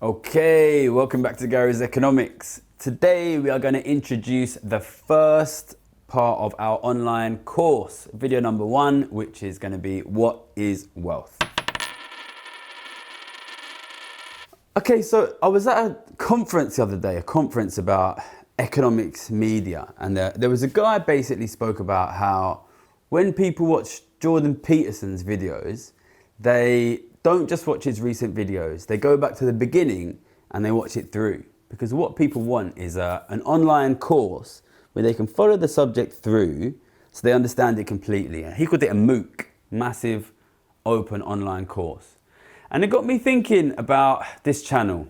Okay, welcome back to Gary's Economics. Today we are going to introduce the first part of our online course, video number 1, which is going to be what is wealth. Okay, so I was at a conference the other day, a conference about economics media, and there was a guy basically spoke about how when people watch Jordan Peterson's videos, they don't just watch his recent videos, they go back to the beginning and they watch it through. Because what people want is an online course where they can follow the subject through so they understand it completely. And he called it a MOOC, massive open online course. And it got me thinking about this channel.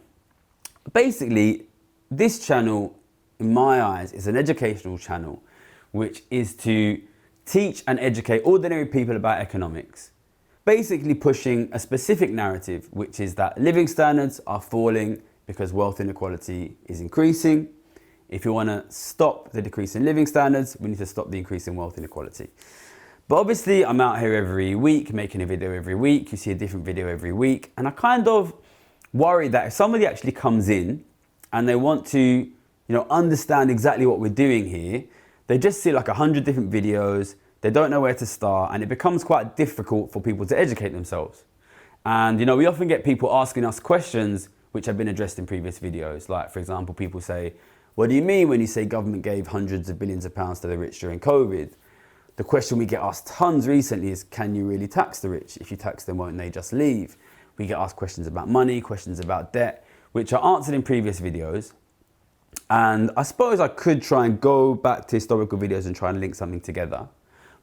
Basically, this channel, in my eyes, is an educational channel, which is to teach and educate ordinary people about economics. Basically pushing a specific narrative, which is that living standards are falling because wealth inequality is increasing. If you want to stop the decrease in living standards, we need to stop the increase in wealth inequality. But obviously, I'm out here every week, making a video every week. You see a different video every week. And I kind of worry that if somebody actually comes in and they want to, understand exactly what we're doing here, they just see like 100 different videos. They don't know where to start, and it becomes quite difficult for people to educate themselves. And we often get people asking us questions which have been addressed in previous videos. Like, for example, people say, what do you mean when you say government gave hundreds of billions of pounds to the rich during COVID? The question we get asked tons recently is, can you really tax the rich? If you tax them, won't they just leave? We get asked questions about money, questions about debt, which are answered in previous videos. And I suppose I could try and go back to historical videos and try and link something together.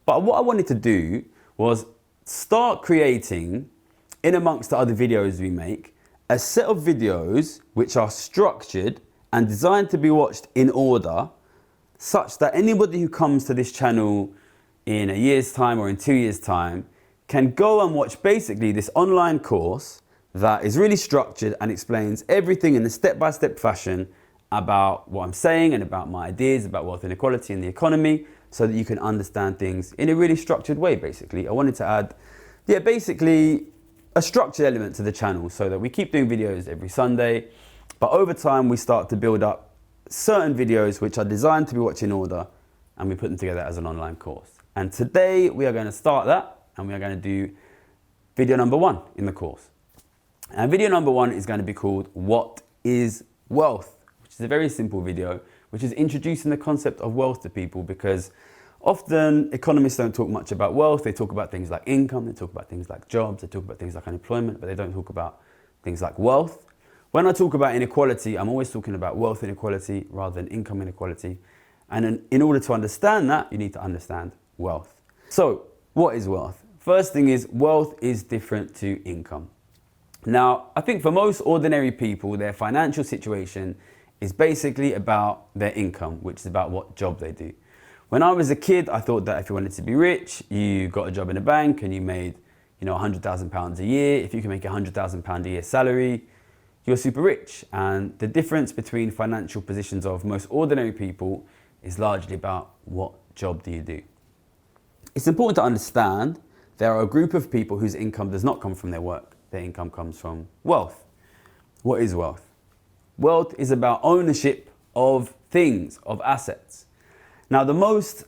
But what I wanted to do was start creating, in amongst the other videos we make, a set of videos which are structured and designed to be watched in order, such that anybody who comes to this channel in a year's time or in 2 years' time can go and watch basically this online course that is really structured and explains everything in a step-by-step fashion about what I'm saying and about my ideas about wealth inequality and the economy, so that you can understand things in a really structured way, basically. I wanted to add, basically a structured element to the channel so that we keep doing videos every Sunday, but over time we start to build up certain videos which are designed to be watched in order, and we put them together as an online course. And today we are going to start that, and we are going to do video number 1 in the course. And video number 1 is going to be called What is Wealth? Which is a very simple video, which is introducing the concept of wealth to people, because often economists don't talk much about wealth. They talk about things like income, they talk about things like jobs, they talk about things like unemployment, but they don't talk about things like wealth. When I talk about inequality, I'm always talking about wealth inequality rather than income inequality. And in order to understand that, you need to understand wealth. So, what is wealth? First thing is, wealth is different to income. Now, I think for most ordinary people, their financial situation is basically about their income, which is about what job they do. When I was a kid, I thought that if you wanted to be rich, you got a job in a bank and you made, £100,000 a year. If you can make £100,000 a year salary, you're super rich. And the difference between financial positions of most ordinary people is largely about what job do you do. It's important to understand there are a group of people whose income does not come from their work. Their income comes from wealth. What is wealth? Wealth is about ownership of things, of assets. Now, the most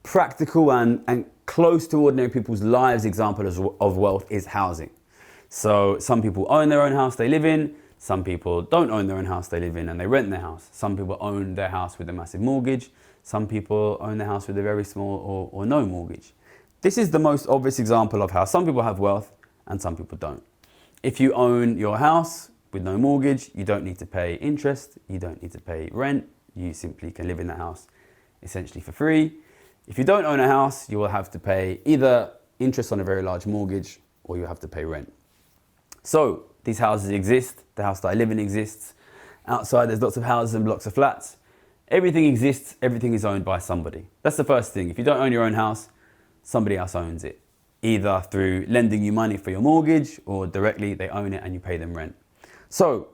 practical and close to ordinary people's lives example of wealth is housing. So some people own their own house they live in. Some people don't own their own house they live in and they rent their house. Some people own their house with a massive mortgage. Some people own their house with a very small or no mortgage. This is the most obvious example of how some people have wealth and some people don't. If you own your house with no mortgage, you don't need to pay interest, you don't need to pay rent, you simply can live in that house essentially for free. If you don't own a house, you will have to pay either interest on a very large mortgage or you have to pay rent. So these houses exist, the house that I live in exists. Outside there's lots of houses and blocks of flats. Everything exists, everything is owned by somebody. That's the first thing. If you don't own your own house, somebody else owns it. Either through lending you money for your mortgage or directly they own it and you pay them rent. So,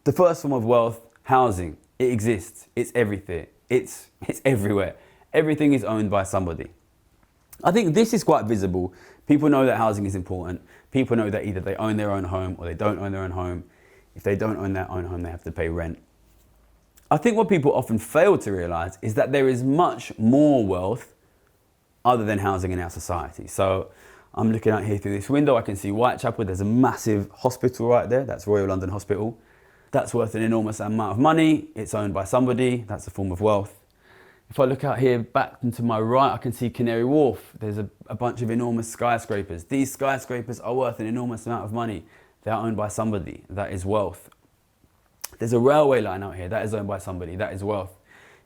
the first form of wealth, housing, it exists, it's everything, it's everywhere. Everything is owned by somebody. I think this is quite visible. People know that housing is important. People know that either they own their own home or they don't own their own home. If they don't own their own home, they have to pay rent. I think what people often fail to realize is that there is much more wealth other than housing in our society. So I'm looking out here through this window, I can see Whitechapel. There's a massive hospital right there. That's Royal London Hospital. That's worth an enormous amount of money. It's owned by somebody. That's a form of wealth. If I look out here back and to my right, I can see Canary Wharf. There's a bunch of enormous skyscrapers. These skyscrapers are worth an enormous amount of money. They are owned by somebody. That is wealth. There's a railway line out here. That is owned by somebody. That is wealth.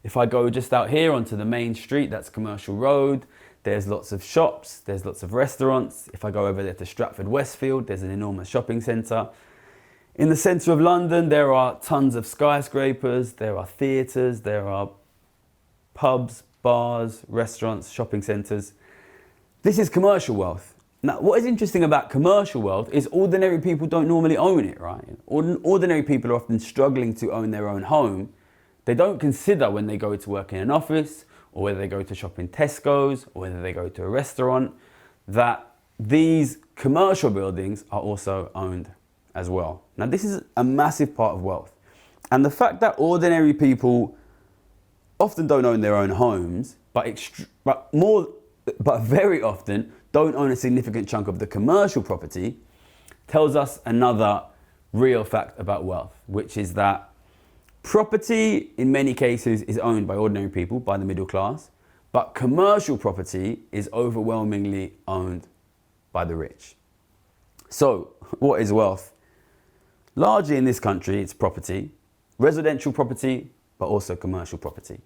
If I go just out here onto the main street, that's Commercial Road. There's lots of shops. There's lots of restaurants. If I go over there to Stratford Westfield, there's an enormous shopping centre. In the centre of London, there are tons of skyscrapers. There are theatres. There are pubs, bars, restaurants, shopping centres. This is commercial wealth. Now, what is interesting about commercial wealth is ordinary people don't normally own it, right? Ordinary people are often struggling to own their own home. They don't consider when they go to work in an office or whether they go to shop in Tesco's or whether they go to a restaurant that these commercial buildings are also owned as well. Now, this is a massive part of wealth. And the fact that ordinary people often don't own their own homes, but very often don't own a significant chunk of the commercial property, tells us another real fact about wealth, which is that property in many cases is owned by ordinary people, by the middle class, but commercial property is overwhelmingly owned by the rich. So, what is wealth? Largely in this country, it's property, residential property, but also commercial property.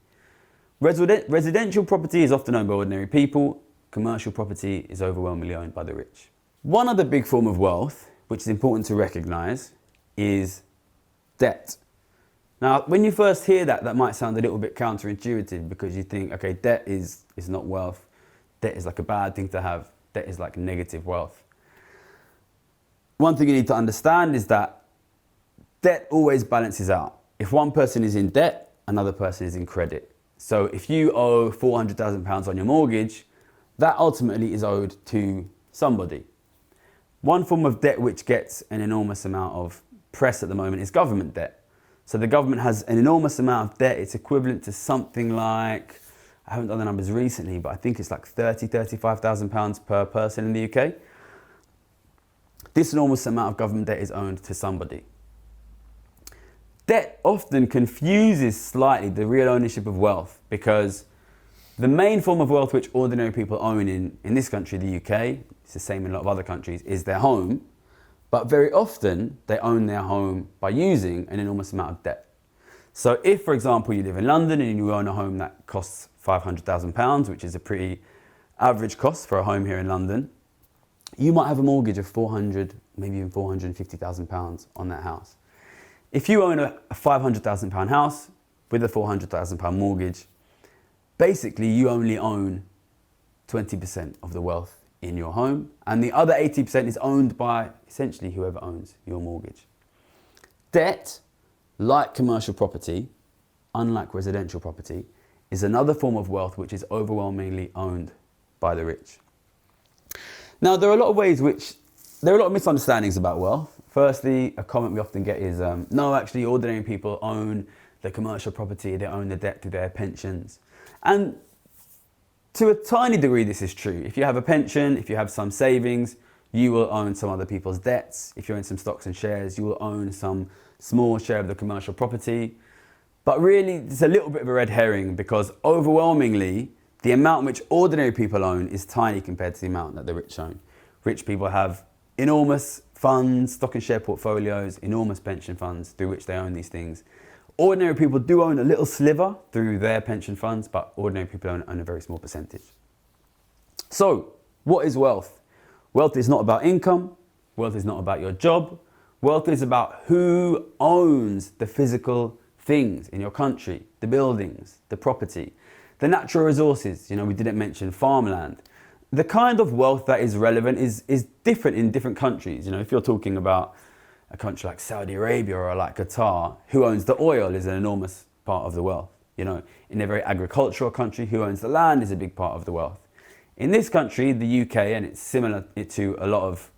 Residential property is often owned by ordinary people. Commercial property is overwhelmingly owned by the rich. One other big form of wealth, which is important to recognize, is debt. Now, when you first hear that, that might sound a little bit counterintuitive because you think, okay, debt is not wealth. Debt is like a bad thing to have. Debt is like negative wealth. One thing you need to understand is that debt always balances out. If one person is in debt, another person is in credit. So if you owe £400,000 on your mortgage, that ultimately is owed to somebody. One form of debt which gets an enormous amount of press at the moment is government debt. So the government has an enormous amount of debt. It's equivalent to something like, I haven't done the numbers recently, but I think it's like £35,000 per person in the UK. This enormous amount of government debt is owned to somebody. Debt often confuses slightly the real ownership of wealth because the main form of wealth which ordinary people own in this country, the UK, it's the same in a lot of other countries, is their home. But very often they own their home by using an enormous amount of debt. So if, for example, you live in London and you own a home that costs £500,000, which is a pretty average cost for a home here in London, you might have a mortgage of £400,000, maybe even £450,000 on that house. If you own a £500,000 house with a £400,000 mortgage, basically you only own 20% of the wealth in your home, and the other 80% is owned by essentially whoever owns your mortgage. Debt, like commercial property, unlike residential property, is another form of wealth which is overwhelmingly owned by the rich. Now, there are a lot of misunderstandings about wealth. Firstly, a comment we often get is, no, actually, ordinary people own the commercial property, they own the debt through their pensions. And to a tiny degree, this is true. If you have a pension, if you have some savings, you will own some other people's debts. If you own some stocks and shares, you will own some small share of the commercial property. But really, it's a little bit of a red herring because overwhelmingly, the amount which ordinary people own is tiny compared to the amount that the rich own. Rich people have enormous funds, stock and share portfolios, enormous pension funds through which they own these things. Ordinary people do own a little sliver through their pension funds, but ordinary people own a very small percentage. So, what is wealth? Wealth is not about income. Wealth is not about your job. Wealth is about who owns the physical things in your country, the buildings, the property, the natural resources. We didn't mention farmland. The kind of wealth that is relevant is different in different countries. If you're talking about a country like Saudi Arabia or like Qatar, who owns the oil is an enormous part of the wealth. In a very agricultural country, who owns the land is a big part of the wealth. In this country, the UK, and it's similar to a lot of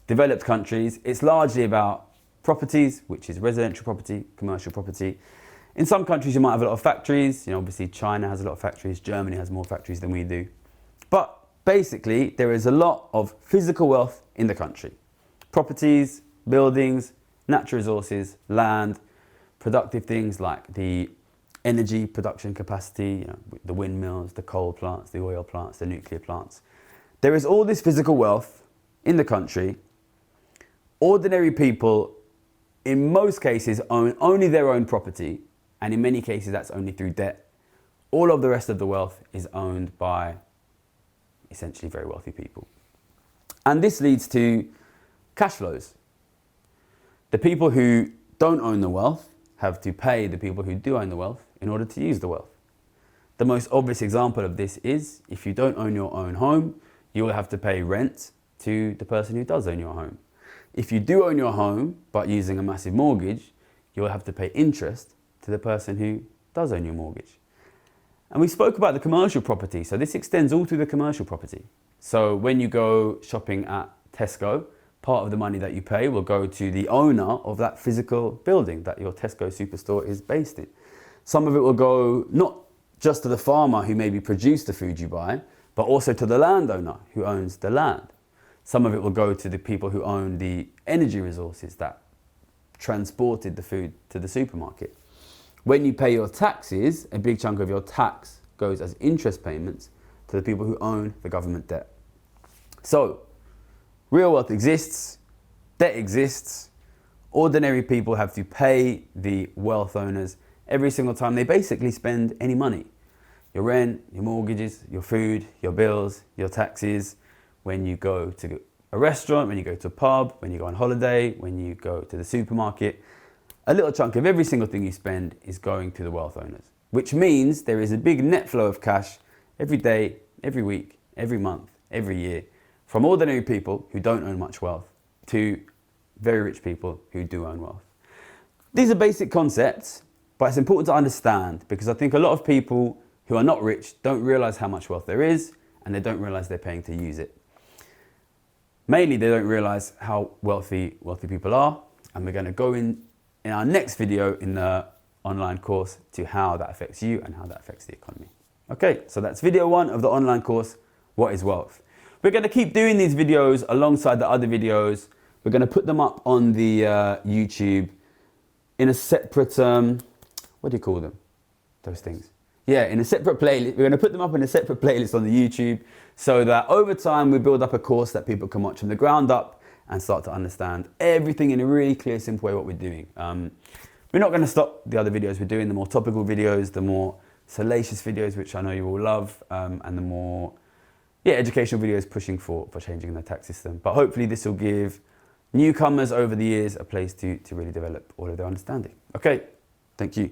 developed countries, it's largely about properties, which is residential property, commercial property. In some countries, you might have a lot of factories. Obviously China has a lot of factories. Germany has more factories than we do. But basically, there is a lot of physical wealth in the country. Properties, buildings, natural resources, land, productive things like the energy production capacity, the windmills, the coal plants, the oil plants, the nuclear plants. There is all this physical wealth in the country. Ordinary people, in most cases, own only their own property, and in many cases that's only through debt. All of the rest of the wealth is owned by essentially very wealthy people. And this leads to cash flows. The people who don't own the wealth have to pay the people who do own the wealth in order to use the wealth. The most obvious example of this is if you don't own your own home, you will have to pay rent to the person who does own your home. If you do own your home, but using a massive mortgage, you'll have to pay interest to the person who does own your mortgage. And we spoke about the commercial property, so this extends all through the commercial property. So when you go shopping at Tesco, part of the money that you pay will go to the owner of that physical building that your Tesco superstore is based in. Some of it will go not just to the farmer who maybe produced the food you buy, but also to the landowner who owns the land. Some of it will go to the people who own the energy resources that transported the food to the supermarket. When you pay your taxes, a big chunk of your tax goes as interest payments to the people who own the government debt. So, real wealth exists, debt exists, ordinary people have to pay the wealth owners every single time they basically spend any money. Your rent, your mortgages, your food, your bills, your taxes, when you go to a restaurant, when you go to a pub, when you go on holiday, when you go to the supermarket, a little chunk of every single thing you spend is going to the wealth owners, which means there is a big net flow of cash every day, every week, every month, every year, from ordinary people who don't own much wealth to very rich people who do own wealth. These are basic concepts, but it's important to understand because I think a lot of people who are not rich don't realize how much wealth there is and they don't realize they're paying to use it. Mainly, they don't realize how wealthy people are, and we're going to go in our next video in the online course to how that affects you and how that affects the economy. Okay, so that's video 1 of the online course, What is Wealth? We're going to keep doing these videos alongside the other videos. We're going to put them up on the YouTube in a separate, what do you call them? Those things. Yeah, in a separate playlist. We're going to put them up in a separate playlist on the YouTube so that over time we build up a course that people can watch from the ground up and start to understand everything in a really clear, simple way what we're doing. We're not going to stop the other videos we're doing, the more topical videos, the more salacious videos, which I know you all love, and the more educational videos pushing for changing the tax system. But hopefully this will give newcomers over the years a place to really develop all of their understanding. Okay, thank you.